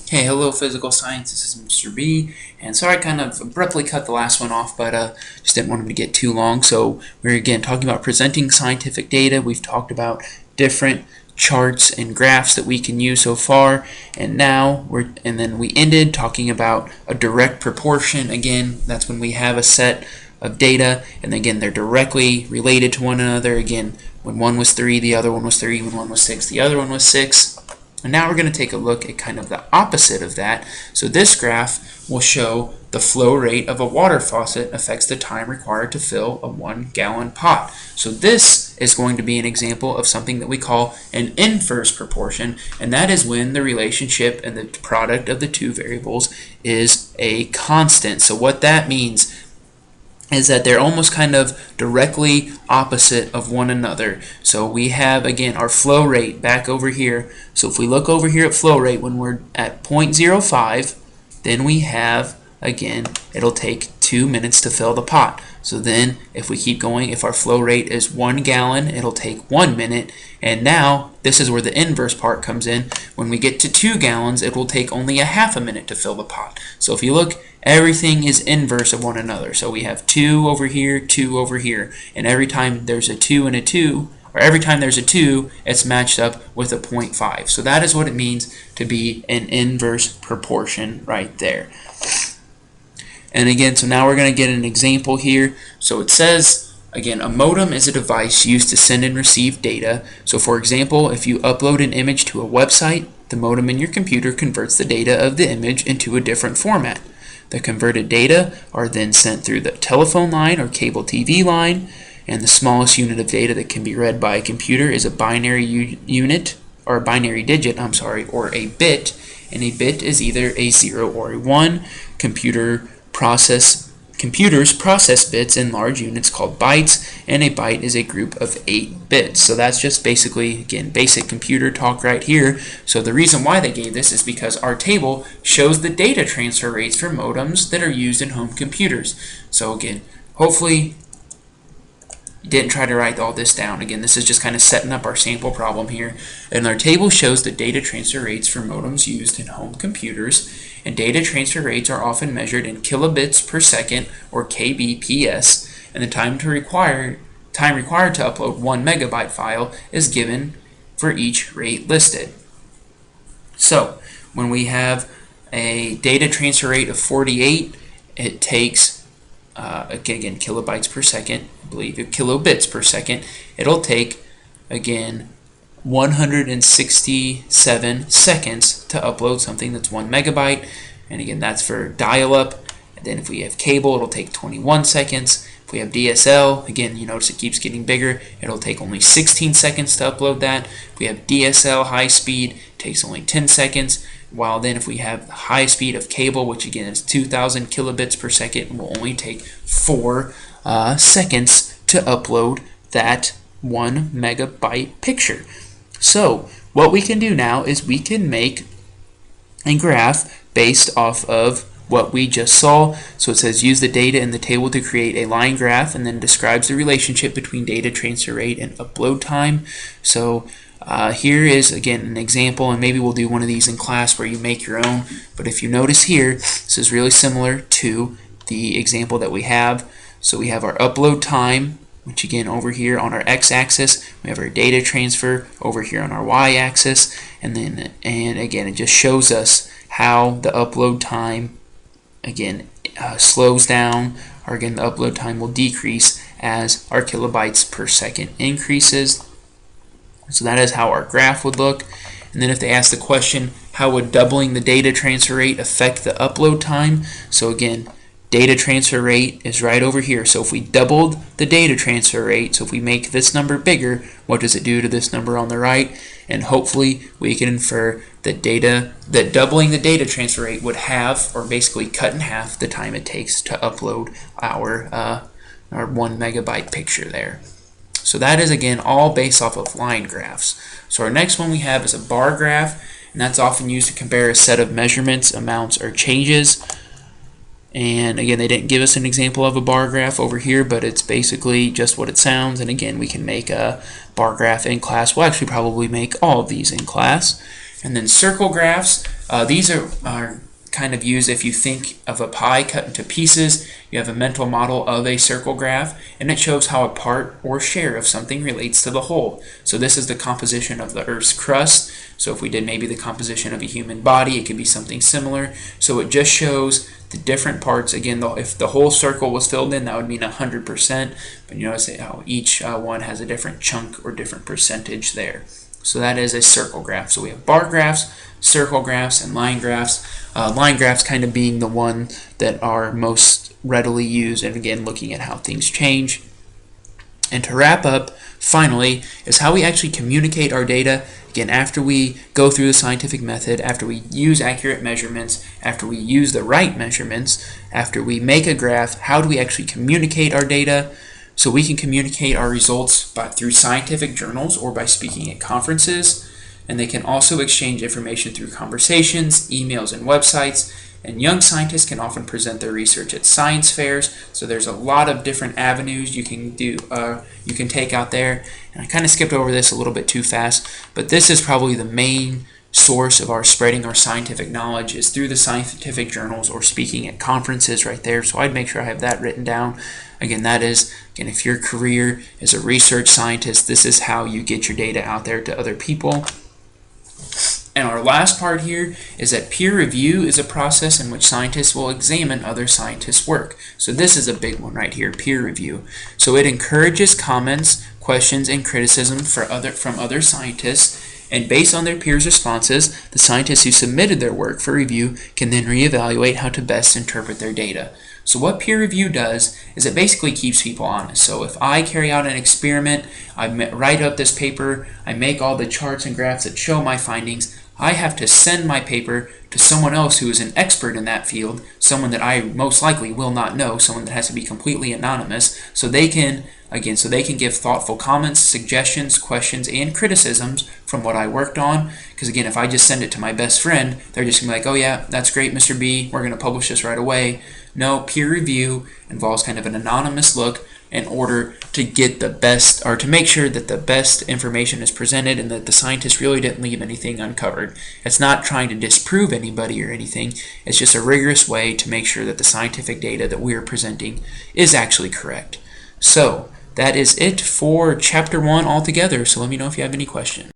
Hey, hello physical science, this is Mr. B, and sorry I kind of abruptly cut the last one off, but just didn't want them to get too long. So we're again talking about presenting scientific data. We've talked about different charts and graphs that we can use so far, and then we ended talking about a direct proportion. Again, that's when we have a set of data, and again they're directly related to one another. Again, when one was 3, the other one was 3, when one was 6, the other one was 6. And now we're going to take a look at kind of the opposite of that. So this graph will show the flow rate of a water faucet affects the time required to fill a 1-gallon pot. So this is going to be an example of something that we call an inverse proportion, and that is when the relationship and the product of the two variables is a constant. So what that means is that they're almost kind of directly opposite of one another. So we have, again, our flow rate back over here. So if we look over here at flow rate when we're at 0.05, then we have, again, it'll take 2 minutes to fill the pot. So then if we keep going, if our flow rate is 1 gallon, it'll take 1 minute. And now this is where the inverse part comes in. When we get to 2 gallons, it will take only a half a minute to fill the pot. So if you look, everything is inverse of one another. So we have 2 over here, 2 over here. And every time there's a 2 and a 2, or every time there's a 2, it's matched up with a 0.5. So that is what it means to be an inverse proportion right there. And again, so now we're going to get an example here. So it says, again, a modem is a device used to send and receive data. So for example, if you upload an image to a website, the modem in your computer converts the data of the image into a different format. The converted data are then sent through the telephone line or cable TV line, and the smallest unit of data that can be read by a computer is a binary unit, or a binary digit, or a bit, and a bit is either a 0 or a 1. Computers process bits in large units called bytes, and a byte is a group of 8 bits. So that's just basically, again, basic computer talk right here. So the reason why they gave this is because our table shows the data transfer rates for modems that are used in home computers. So again, hopefully you didn't try to write all this down. Again, this is just kind of setting up our sample problem here. And our table shows the data transfer rates for modems used in home computers. And data transfer rates are often measured in kilobits per second, or kbps, and the time required to upload 1 megabyte file is given for each rate listed. So when we have a data transfer rate of 48, it takes again kilobytes per second, I believe kilobits per second. It'll take, again, 167 seconds to upload something that's 1 megabyte, and again that's for dial-up. And then if we have cable, it'll take 21 seconds. If we have DSL, again, you notice it keeps getting bigger. It'll take only 16 seconds to upload that. If we have DSL high speed, it takes only 10 seconds. While then if we have the high speed of cable, which again is 2,000 kilobits per second, it will only take 4 seconds to upload that 1 megabyte picture. So what we can do now is we can make a graph based off of what we just saw. So it says use the data in the table to create a line graph, and then describes the relationship between data transfer rate and upload time. So here is again an example, and maybe we'll do one of these in class where you make your own. But if you notice here, this is really similar to the example that we have. So we have our upload time, which again over here on our x-axis, we have our data transfer over here on our y-axis, and again it just shows us how the upload time again slows down, or again the upload time will decrease as our kilobytes per second increases. So that is how our graph would look. And then if they ask the question, how would doubling the data transfer rate affect the upload time? So again, data transfer rate is right over here. So if we doubled the data transfer rate, so if we make this number bigger, what does it do to this number on the right? And hopefully we can infer that doubling the data transfer rate would have, or basically cut in half, the time it takes to upload our 1 megabyte picture there. So that is again all based off of line graphs. So our next one we have is a bar graph, and that's often used to compare a set of measurements, amounts, or changes. And again, they didn't give us an example of a bar graph over here, but it's basically just what it sounds. And again, we can make a bar graph in class. We'll actually probably make all of these in class. And then circle graphs, these are kind of used if you think of a pie cut into pieces. You have a mental model of a circle graph, and it shows how a part or share of something relates to the whole. So this is the composition of the Earth's crust. So if we did maybe the composition of a human body, it could be something similar. So it just shows the different parts. Again, if the whole circle was filled in, that would mean 100%. But you notice how each one has a different chunk or different percentage there. So that is a circle graph. So we have bar graphs, circle graphs, and line graphs. Line graphs kind of being the one that are most readily used, and again, looking at how things change. And to wrap up, finally, is how we actually communicate our data. Again, after we go through the scientific method, after we use accurate measurements, after we use the right measurements, after we make a graph, how do we actually communicate our data? So we can communicate our results through scientific journals or by speaking at conferences, and they can also exchange information through conversations, emails, and websites. And young scientists can often present their research at science fairs. So there's a lot of different avenues you can take out there. And I kind of skipped over this a little bit too fast, but this is probably the main source of our spreading our scientific knowledge is through the scientific journals or speaking at conferences right there. So I'd make sure I have that written down. Again, that is, if your career is a research scientist, this is how you get your data out there to other people. And our last part here is that peer review is a process in which scientists will examine other scientists' work. So this is a big one right here, peer review. So it encourages comments, questions, and criticism from other scientists, and based on their peers' responses, the scientists who submitted their work for review can then reevaluate how to best interpret their data. So what peer review does is it basically keeps people honest. So if I carry out an experiment, I write up this paper, I make all the charts and graphs that show my findings, I have to send my paper to someone else who is an expert in that field, someone that I most likely will not know, someone that has to be completely anonymous, so they can give thoughtful comments, suggestions, questions, and criticisms from what I worked on. Because again, if I just send it to my best friend, they're just going to be like, oh yeah, that's great, Mr. B, we're going to publish this right away. No, peer review involves kind of an anonymous look in order to get the best, or to make sure that the best information is presented and that the scientists really didn't leave anything uncovered. It's not trying to disprove anybody or anything. It's just a rigorous way to make sure that the scientific data that we are presenting is actually correct. So that is it for Chapter 1 altogether. So let me know if you have any questions.